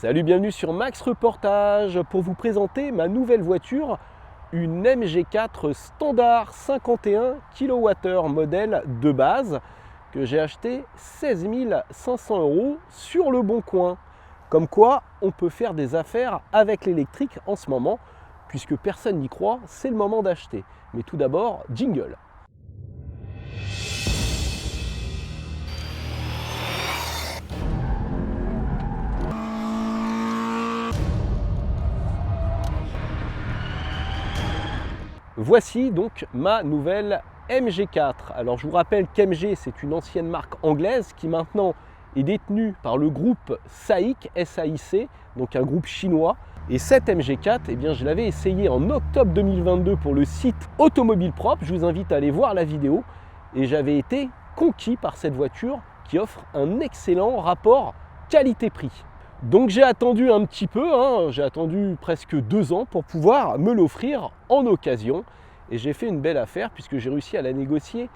Salut, bienvenue sur Max Reportage pour vous présenter ma nouvelle voiture, une MG4 standard 51 kWh modèle de base que j'ai acheté 16 500 € sur le Bon Coin. Comme quoi, on peut faire des affaires avec l'électrique en ce moment, puisque personne n'y croit, c'est le moment d'acheter. Mais tout d'abord, jingle. Voici donc ma nouvelle MG4. Alors je vous rappelle qu'MG c'est une ancienne marque anglaise qui maintenant est détenue par le groupe SAIC, SAIC, donc un groupe chinois. Et cette MG4, eh bien, je l'avais essayée en octobre 2022 pour le site Automobile Propre. Je vous invite à aller voir la vidéo. Et j'avais été conquis par cette voiture qui offre un excellent rapport qualité-prix. Donc j'ai attendu un petit peu, j'ai attendu presque 2 ans pour pouvoir me l'offrir en occasion. Et j'ai fait une belle affaire puisque j'ai réussi à la négocier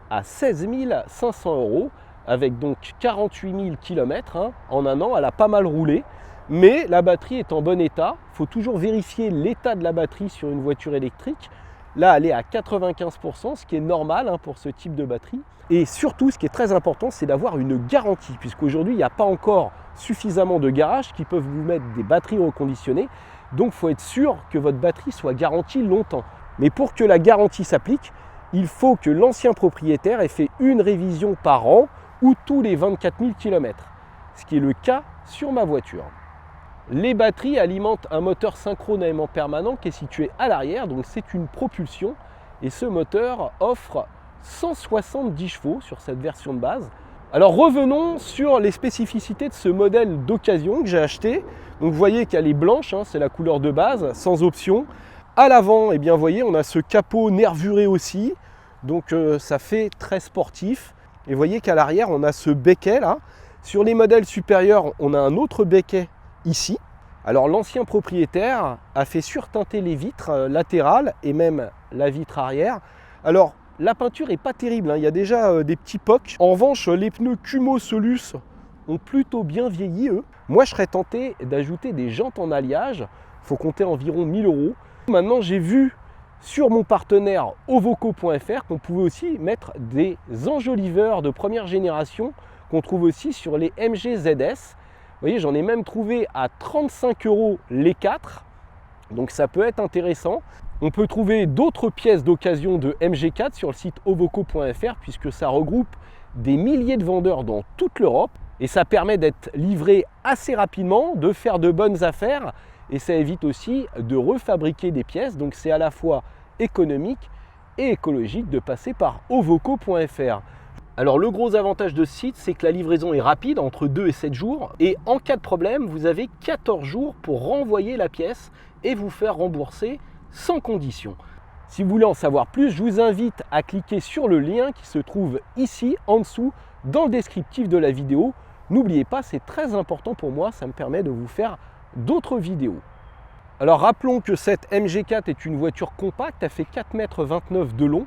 à 16 500 € avec donc 48 000 km en un an. Elle a pas mal roulé, mais la batterie est en bon état. Il faut toujours vérifier l'état de la batterie sur une voiture électrique. Là, elle est à 95%, ce qui est normal pour ce type de batterie. Et surtout, ce qui est très important, c'est d'avoir une garantie, puisqu'aujourd'hui, il n'y a pas encore suffisamment de garages qui peuvent vous mettre des batteries reconditionnées. Donc, il faut être sûr que votre batterie soit garantie longtemps. Mais pour que la garantie s'applique, il faut que l'ancien propriétaire ait fait une révision par an ou tous les 24 000 km, ce qui est le cas sur ma voiture. Les batteries alimentent un moteur synchrone à aimant permanent qui est situé à l'arrière, donc c'est une propulsion. Et ce moteur offre 170 chevaux sur cette version de base. Alors revenons sur les spécificités de ce modèle d'occasion que j'ai acheté. Donc vous voyez qu'elle est blanche, c'est la couleur de base, sans option. À l'avant, eh bien, vous voyez, on a ce capot nervuré aussi, donc ça fait très sportif. Et vous voyez qu'à l'arrière, on a ce becquet là. Sur les modèles supérieurs, on a un autre becquet ici. Alors l'ancien propriétaire a fait surteinter les vitres latérales et même la vitre arrière. Alors la peinture n'est pas terrible, il y a déjà des petits pocs. En revanche, les pneus Kumho Solus ont plutôt bien vieilli eux. Moi je serais tenté d'ajouter des jantes en alliage. Il faut compter environ 1 000 €. Maintenant j'ai vu sur mon partenaire Ovoco.fr qu'on pouvait aussi mettre des enjoliveurs de première génération qu'on trouve aussi sur les MG ZS. Vous voyez, j'en ai même trouvé à 35 € les 4, donc ça peut être intéressant. On peut trouver d'autres pièces d'occasion de MG4 sur le site ovoco.fr puisque ça regroupe des milliers de vendeurs dans toute l'Europe et ça permet d'être livré assez rapidement, de faire de bonnes affaires et ça évite aussi de refabriquer des pièces. Donc c'est à la fois économique et écologique de passer par ovoco.fr. Alors le gros avantage de ce site, c'est que la livraison est rapide, entre 2 et 7 jours. Et en cas de problème, vous avez 14 jours pour renvoyer la pièce et vous faire rembourser sans condition. Si vous voulez en savoir plus, je vous invite à cliquer sur le lien qui se trouve ici, en dessous, dans le descriptif de la vidéo. N'oubliez pas, c'est très important pour moi, ça me permet de vous faire d'autres vidéos. Alors rappelons que cette MG4 est une voiture compacte, elle fait 4,29 m de long.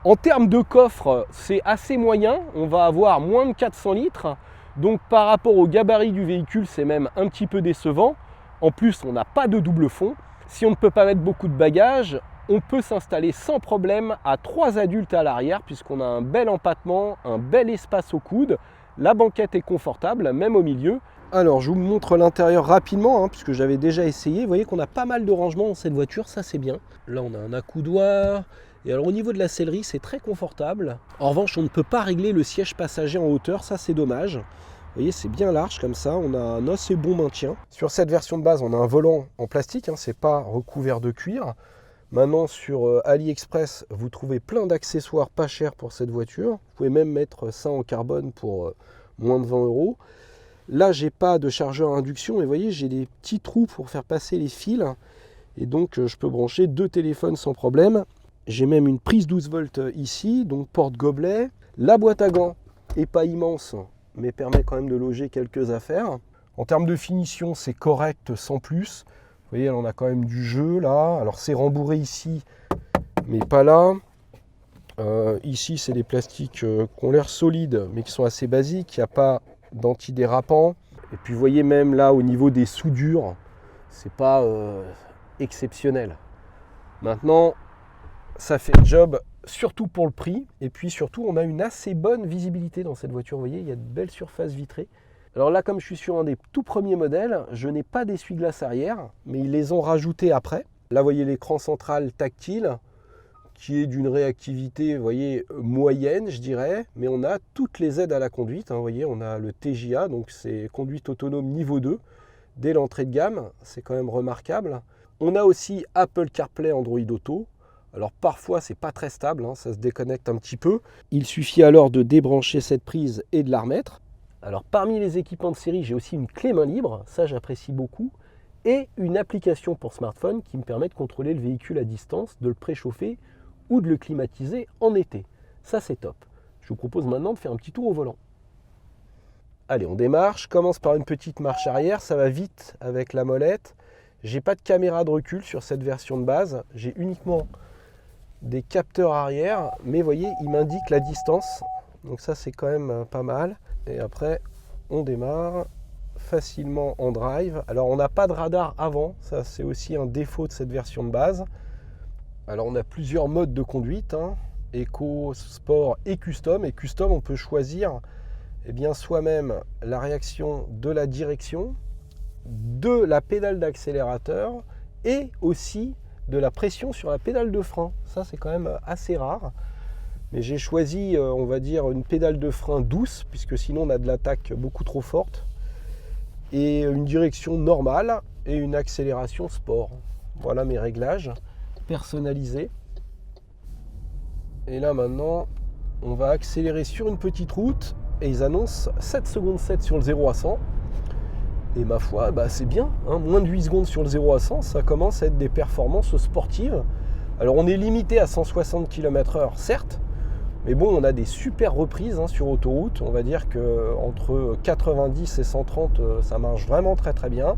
En termes de coffre, c'est assez moyen, on va avoir moins de 400 litres, donc par rapport au gabarit du véhicule, c'est même un petit peu décevant. En plus, on n'a pas de double fond. Si on ne peut pas mettre beaucoup de bagages, on peut s'installer sans problème à 3 adultes à l'arrière, puisqu'on a un bel empattement, un bel espace au coude. La banquette est confortable, même au milieu. Alors, je vous montre l'intérieur rapidement, puisque j'avais déjà essayé. Vous voyez qu'on a pas mal de rangements dans cette voiture, ça c'est bien. Là, on a un accoudoir. Et alors au niveau de la sellerie, c'est très confortable. En revanche, on ne peut pas régler le siège passager en hauteur, ça c'est dommage. Vous voyez, c'est bien large comme ça, on a un assez bon maintien. Sur cette version de base, on a un volant en plastique, c'est pas recouvert de cuir. Maintenant sur AliExpress, vous trouvez plein d'accessoires pas chers pour cette voiture. Vous pouvez même mettre ça en carbone pour moins de 20 €. Là, j'ai pas de chargeur à induction, et vous voyez, j'ai des petits trous pour faire passer les fils. Et donc, je peux brancher 2 téléphones sans problème. J'ai même une prise 12 volts ici, donc porte-gobelet. La boîte à gants n'est pas immense, mais permet quand même de loger quelques affaires. En termes de finition, c'est correct sans plus. Vous voyez, on a quand même du jeu là. Alors c'est rembourré ici, mais pas là. Ici, c'est des plastiques qui ont l'air solides, mais qui sont assez basiques. Il n'y a pas d'antidérapant. Et puis vous voyez même là au niveau des soudures, c'est pas exceptionnel. Maintenant, ça fait le job surtout pour le prix. Et puis surtout, on a une assez bonne visibilité dans cette voiture. Vous voyez, il y a de belles surfaces vitrées. Alors là, comme je suis sur un des tout premiers modèles, je n'ai pas d'essuie-glace arrière, mais ils les ont rajoutés après. Là, vous voyez l'écran central tactile, qui est d'une réactivité, vous voyez, moyenne, je dirais. Mais on a toutes les aides à la conduite. Vous voyez, on a le TJA, donc c'est conduite autonome niveau 2, dès l'entrée de gamme. C'est quand même remarquable. On a aussi Apple CarPlay, Android Auto. Alors parfois, c'est pas très stable, ça se déconnecte un petit peu. Il suffit alors de débrancher cette prise et de la remettre. Alors parmi les équipements de série, j'ai aussi une clé main libre, ça j'apprécie beaucoup, et une application pour smartphone qui me permet de contrôler le véhicule à distance, de le préchauffer ou de le climatiser en été. Ça c'est top. Je vous propose maintenant de faire un petit tour au volant. Allez, on démarre. Je commence par une petite marche arrière, ça va vite avec la molette. J'ai pas de caméra de recul sur cette version de base, j'ai uniquement des capteurs arrière, mais vous voyez, il m'indique la distance, donc ça c'est quand même pas mal. Et après, on démarre facilement en drive. Alors, on n'a pas de radar avant. Ça, c'est aussi un défaut de cette version de base. Alors, on a plusieurs modes de conduite. Eco, Sport et Custom. Et Custom, on peut choisir soi-même la réaction de la direction, de la pédale d'accélérateur et aussi de la pression sur la pédale de frein. Ça, c'est quand même assez rare. Mais j'ai choisi, on va dire, une pédale de frein douce, puisque sinon on a de l'attaque beaucoup trop forte. Et une direction normale et une accélération sport. Voilà mes réglages personnalisés. Et là maintenant, on va accélérer sur une petite route. Et ils annoncent 7 secondes 7 sur le 0 à 100. Et ma foi, c'est bien. Moins de 8 secondes sur le 0 à 100, ça commence à être des performances sportives. Alors on est limité à 160 km/h, certes. Mais bon, on a des super reprises sur autoroute. On va dire qu'entre 90 et 130, ça marche vraiment très très bien.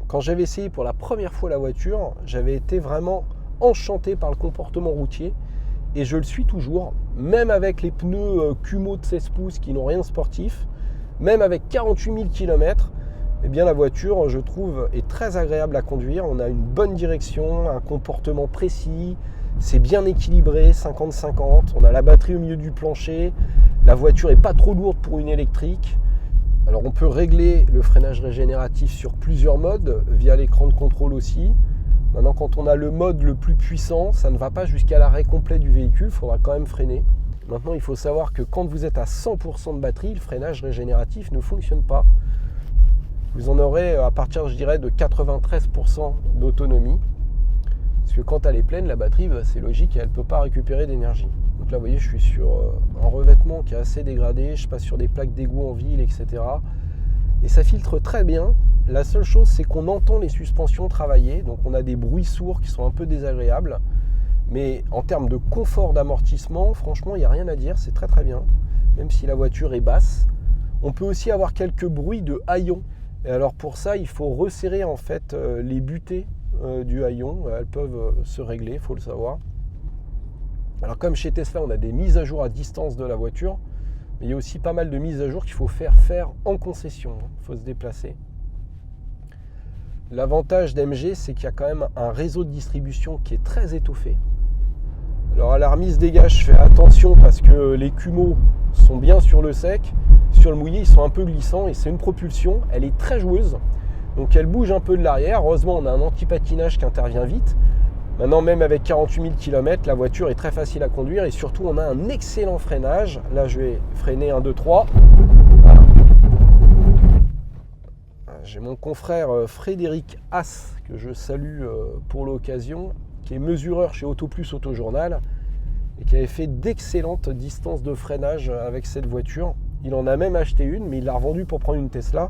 Quand j'avais essayé pour la première fois la voiture, j'avais été vraiment enchanté par le comportement routier. Et je le suis toujours, même avec les pneus Kumho de 16 pouces qui n'ont rien de sportif, même avec 48 000 km, la voiture, je trouve, est très agréable à conduire. On a une bonne direction, un comportement précis. C'est bien équilibré, 50-50, on a la batterie au milieu du plancher, la voiture n'est pas trop lourde pour une électrique. Alors on peut régler le freinage régénératif sur plusieurs modes, via l'écran de contrôle aussi. Maintenant quand on a le mode le plus puissant, ça ne va pas jusqu'à l'arrêt complet du véhicule, il faudra quand même freiner. Maintenant il faut savoir que quand vous êtes à 100% de batterie, le freinage régénératif ne fonctionne pas. Vous en aurez à partir, je dirais, de 93% d'autonomie. Parce que quand elle est pleine, la batterie, c'est logique, elle ne peut pas récupérer d'énergie. Donc là, vous voyez, je suis sur un revêtement qui est assez dégradé. Je passe sur des plaques d'égout en ville, etc. Et ça filtre très bien. La seule chose, c'est qu'on entend les suspensions travailler. Donc on a des bruits sourds qui sont un peu désagréables. Mais en termes de confort d'amortissement, franchement, il n'y a rien à dire. C'est très très bien. Même si la voiture est basse. On peut aussi avoir quelques bruits de haillons. Et alors pour ça, il faut resserrer en fait les butées du haillon. Elles peuvent se régler, il faut le savoir. Alors comme chez Tesla, on a des mises à jour à distance de la voiture, mais il y a aussi pas mal de mises à jour qu'il faut faire en concession. Il faut se déplacer. L'avantage d'MG, c'est qu'il y a quand même un réseau de distribution qui est très étoffé. Alors à la remise des gages, je fais attention parce que les Kumho sont bien sur le sec. Sur le mouillé, ils sont un peu glissants et c'est une propulsion. Elle est très joueuse. Donc elle bouge un peu de l'arrière. Heureusement, on a un anti-patinage qui intervient vite. Maintenant, même avec 48 000 km, la voiture est très facile à conduire et surtout, on a un excellent freinage. Là, je vais freiner 1, 2, 3. Voilà. J'ai mon frère Frédéric Haas, que je salue pour l'occasion, qui est mesureur chez AutoPlus Autojournal et qui avait fait d'excellentes distances de freinage avec cette voiture. Il en a même acheté une, mais il l'a revendue pour prendre une Tesla.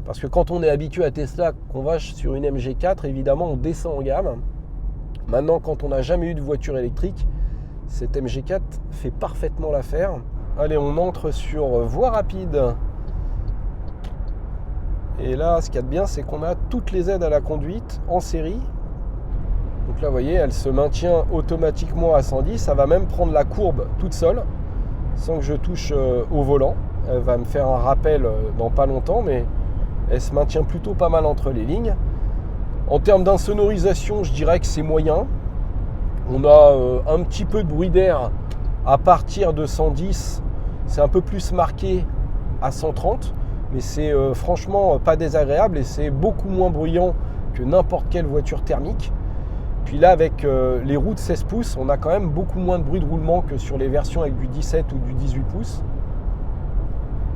Parce que quand on est habitué à Tesla, qu'on va sur une MG4, évidemment, on descend en gamme. Maintenant, quand on n'a jamais eu de voiture électrique, cette MG4 fait parfaitement l'affaire. Allez, on entre sur voie rapide. Et là, ce qu'il y a de bien, c'est qu'on a toutes les aides à la conduite en série. Donc là, vous voyez, elle se maintient automatiquement à 110. Ça va même prendre la courbe toute seule, sans que je touche au volant. Elle va me faire un rappel dans pas longtemps, mais Elle se maintient plutôt pas mal entre les lignes. En termes d'insonorisation, je dirais que c'est moyen. On a un petit peu de bruit d'air à partir de 110. C'est un peu plus marqué à 130. Mais c'est franchement pas désagréable et c'est beaucoup moins bruyant que n'importe quelle voiture thermique. Puis là, avec les roues de 16 pouces, on a quand même beaucoup moins de bruit de roulement que sur les versions avec du 17 ou du 18 pouces.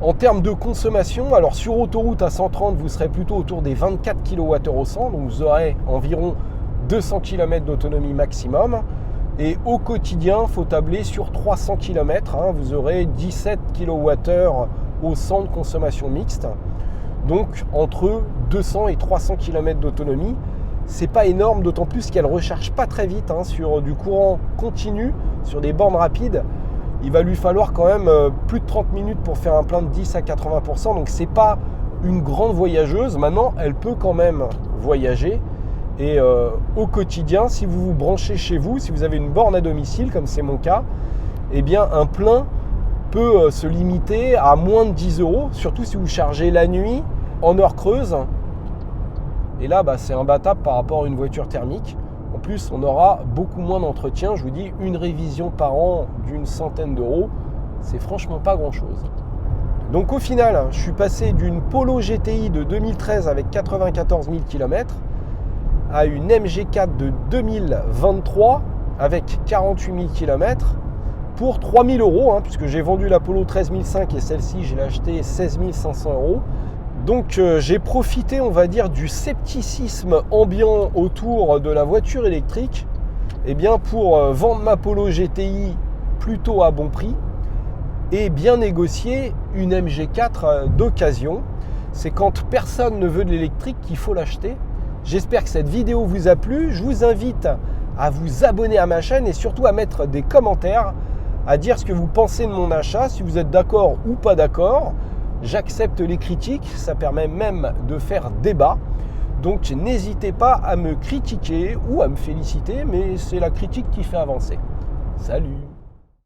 En termes de consommation, alors sur autoroute à 130, vous serez plutôt autour des 24 kWh au 100, donc vous aurez environ 200 km d'autonomie maximum. Et au quotidien, il faut tabler sur 300 km, vous aurez 17 kWh au 100 de consommation mixte. Donc entre 200 et 300 km d'autonomie, c'est pas énorme, d'autant plus qu'elle ne recharge pas très vite sur du courant continu, sur des bornes rapides. Il va lui falloir quand même plus de 30 minutes pour faire un plein de 10 à 80%, donc c'est pas une grande voyageuse. Maintenant, elle peut quand même voyager. Et au quotidien, si vous vous branchez chez vous, si vous avez une borne à domicile, comme c'est mon cas, eh bien un plein peut se limiter à moins de 10 €, surtout si vous chargez la nuit, en heure creuse. Et là, c'est imbattable par rapport à une voiture thermique. En plus, on aura beaucoup moins d'entretien. Je vous dis, une révision par an d'une centaine d'euros, c'est franchement pas grand-chose. Donc au final, je suis passé d'une Polo GTI de 2013 avec 94 000 km à une MG4 de 2023 avec 48 000 km pour 3 000 €, puisque j'ai vendu la Polo 13 500 et celle-ci, je l'ai achetée 16 500 €. Donc j'ai profité, on va dire, du scepticisme ambiant autour de la voiture électrique pour vendre ma Polo GTI plutôt à bon prix et bien négocier une MG4 d'occasion. C'est quand personne ne veut de l'électrique qu'il faut l'acheter. J'espère que cette vidéo vous a plu. Je vous invite à vous abonner à ma chaîne et surtout à mettre des commentaires, à dire ce que vous pensez de mon achat, si vous êtes d'accord ou pas d'accord. J'accepte les critiques, ça permet même de faire débat. Donc n'hésitez pas à me critiquer ou à me féliciter, mais c'est la critique qui fait avancer. Salut!